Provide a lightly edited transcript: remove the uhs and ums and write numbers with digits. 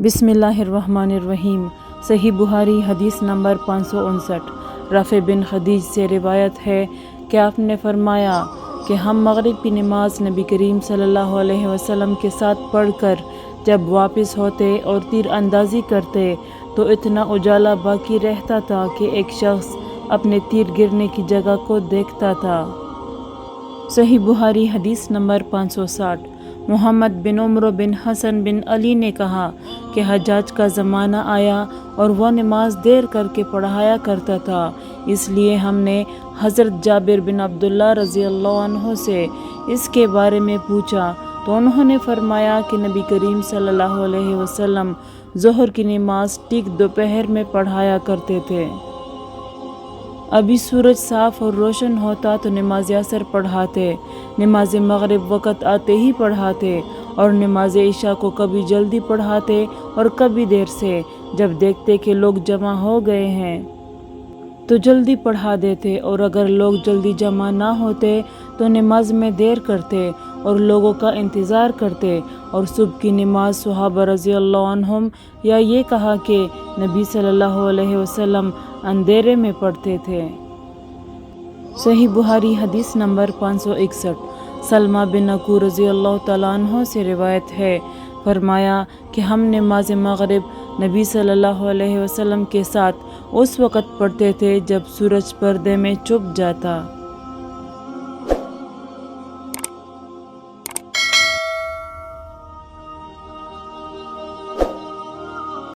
बिस्मिल्लाहिर्रहमानिर्रहीम। सही बुहारी हदीस नंबर 559। रफ़े बिन खदीज से रिवायत है कि आपने फरमाया कि हम मगरिब की नमाज नबी करीम सल्लल्लाहु अलैहि वसल्लम के साथ पढ़कर जब वापस होते और तीर अंदाज़ी करते तो इतना उजाला बाकी रहता था कि एक शख्स अपने तीर गिरने की जगह को देखता था। सही बुहारी हदीस नंबर 560। मोहम्मद बिन उमर बिन हसन बिन अली ने कहा कि हज्जाज का ज़माना आया और वह नमाज देर करके पढ़ाया करता था, इसलिए हमने हज़रत जाबिर बिन अब्दुल्ला रज़ी अल्लाह अन्हु से इसके बारे में पूछा तो उन्होंने फरमाया कि नबी करीम सल्लल्लाहु अलैहि वसल्लम ज़ोहर की नमाज ठीक दोपहर में पढ़ाया करते थे। अभी सूरज साफ़ और रोशन होता तो नमाज असर पढ़ाते, नमाज मगरिब वक़्त आते ही पढ़ाते और नमाज इशा को कभी जल्दी पढ़ाते और कभी देर से। जब देखते कि लोग जमा हो गए हैं तो जल्दी पढ़ा देते और अगर लोग जल्दी जमा ना होते तो नमाज में देर करते और लोगों का इंतज़ार करते। और सुबह की नमाज सहाबा रज़ी अल्लाह अन्हुम या ये कहा कि नबी सल्लल्लाहु अलैहि वसल्लम अंधेरे में पढ़ते थे। सही बुहारी हदीस नंबर 561। सलमा बिन अकू रज़ी अल्लाह तआला अन्हु से रिवायत है, फरमाया कि हम नमाज मगरिब नबी सल्लल्लाहु अलैहि वसल्लम के साथ उस वक़्त पढ़ते थे जब सूरज पर्दे में छुप जाता।